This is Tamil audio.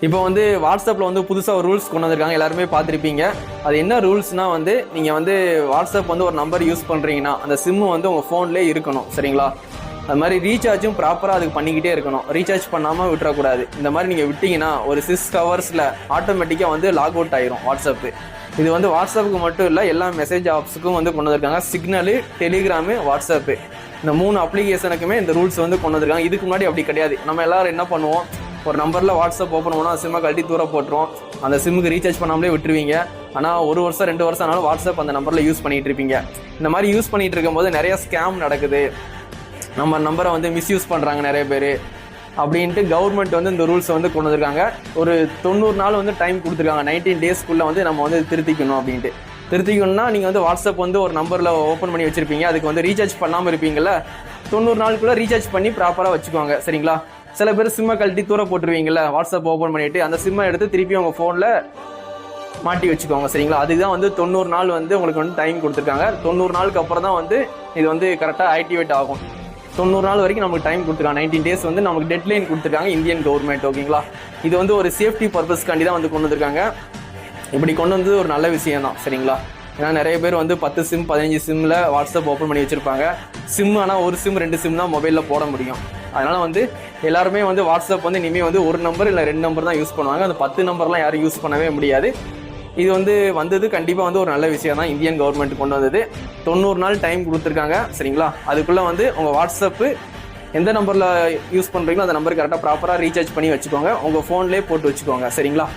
இப்போ வந்து வாட்ஸ்அப்பில் வந்து புதுசாக ஒரு ரூல்ஸ் கொண்டு வந்திருக்காங்க, எல்லாருமே பார்த்துருப்பீங்க. அது என்ன ரூல்ஸ்னால் வந்து நீங்கள் வந்து வாட்ஸ்அப் வந்து ஒரு நம்பர் யூஸ் பண்ணுறீங்கன்னா அந்த சிம்மு வந்து உங்கள் ஃபோன்லேயே இருக்கணும், சரிங்களா? அது மாதிரி ரீசார்ஜும் ப்ராப்பராக அதுக்கு பண்ணிக்கிட்டே இருக்கணும். ரீசார்ஜ் பண்ணாமல் விட்டுறக்கூடாது. இந்த மாதிரி நீங்கள் விட்டிங்கன்னா ஒரு 6 ஹவர்ஸில் ஆட்டோமேட்டிக்காக வந்து லாக் அவுட் ஆயிரும் வாட்ஸ்அப்பு. இது வந்து வாட்ஸ்அப்புக்கு மட்டும் இல்லை, எல்லா மெசேஜ் ஆப்ஸுக்கும் வந்து கொண்டு வந்திருக்காங்க. சிக்னலு, டெலிகிராமு, வாட்ஸ்அப்பு, இந்த 3 அப்ளிகேஷனுக்குமே இந்த ரூல்ஸ் வந்து கொண்டு வந்திருக்காங்க. இதுக்கு முன்னாடி அப்படி கிடையாது. நம்ம எல்லாரும் என்ன பண்ணுவோம், ஒரு நம்பரில் வாட்ஸ்அப் ஓப்பன் பண்ணோம், சிம்மை கழட்டி தூரம் போட்டுரும், அந்த சிம்முக்கு ரீசார்ஜ் பண்ணாமலே விட்டுருவீங்க. ஆனால் 1 வருஷம் 2 வருஷம் ஆனாலும் வாட்ஸ்அப் அந்த நம்பரில் யூஸ் பண்ணிகிட்டு இருப்பீங்க. இந்த மாதிரி யூஸ் பண்ணிகிட்டு இருக்கும்போது நிறைய ஸ்கேம் நடக்குது, நம்ம நம்பரை வந்து மிஸ்யூஸ் பண்ணுறாங்க நிறைய பேர் அப்படின்ட்டு கவர்மெண்ட் வந்து இந்த ரூல்ஸை வந்து கொண்டு வந்திருக்காங்க. ஒரு 90 நாள் வந்து டைம் கொடுத்துருக்காங்க. 19 டேஸ்க்குள்ளே வந்து நம்ம வந்து திருத்திக்கணும் அப்படின்ட்டு. திருத்திக்கணும்னா நீங்கள் வந்து வாட்ஸ்அப் வந்து ஒரு நம்பரில் ஓப்பன் பண்ணி வச்சுருப்பீங்க, அதுக்கு வந்து ரீசார்ஜ் பண்ணாமல் இருப்பீங்களா, 90 நாளுக்குள்ளே ரீசார்ஜ் பண்ணி ப்ராப்பராக வச்சுக்கோங்க, சரிங்களா? சில பேர் சிம்மை கழட்டி தூர போட்டுருவீங்களா, வாட்ஸ்அப் ஓப்பன் பண்ணிவிட்டு அந்த சிம்மை எடுத்து திருப்பி உங்கள் ஃபோனில் மாட்டி வச்சுக்கோங்க, சரிங்களா? அதுக்கு தான் வந்து 90 நாள் வந்து உங்களுக்கு வந்து டைம் கொடுத்துருக்காங்க. 90 நாளுக்கு அப்புறம் தான் வந்து இது வந்து கரெக்டாக ஆக்டிவேட் ஆகும். 90 நாள் வரைக்கும் நமக்கு டைம் கொடுத்துருக்காங்க. 19 டேஸ் வந்து நமக்கு டெட்லைன் கொடுத்துருக்காங்க இந்தியன் கவர்மெண்ட், ஓகேங்களா? இது வந்து ஒரு சேஃப்டி பர்பஸ்க்காண்டி தான் வந்து கொண்டு வந்திருக்காங்க. இப்படி கொண்டு வந்து ஒரு நல்ல விஷயம் தான், சரிங்களா? ஏன்னா நிறைய பேர் வந்து 10 சிம் 15 சிம்மில் வாட்ஸ்அப் ஓப்பன் பண்ணி வச்சுருப்பாங்க. சிம் ஆனால் ஒரு சிம் 2 சிம் தான் மொபைலில் போட முடியும். அதனால் வந்து எல்லாருமே வந்து வாட்ஸ்அப் வந்து இனிமேல் வந்து ஒரு நம்பர் இல்லை 2 நம்பர் தான் யூஸ் பண்ணுவாங்க. அந்த 10 நம்பர்லாம் யாரும் யூஸ் பண்ணவே முடியாது. இது வந்து வந்தது கண்டிப்பாக வந்து ஒரு நல்ல விஷயம் தான் இந்தியன் கவர்மெண்ட் கொண்டு வந்தது. 90 நாள் டைம் கொடுத்துருக்காங்க, சரிங்களா? அதுக்குள்ளே வந்து உங்கள் வாட்ஸ்அப்பு எந்த நம்பரில் யூஸ் பண்ணுறீங்களோ அந்த நம்பருக்கு கரெக்டாக ப்ராப்பராக ரீசார்ஜ் பண்ணி வச்சுக்கோங்க, உங்கள் ஃபோன்லேயே போட்டு வச்சுக்கோங்க, சரிங்களா?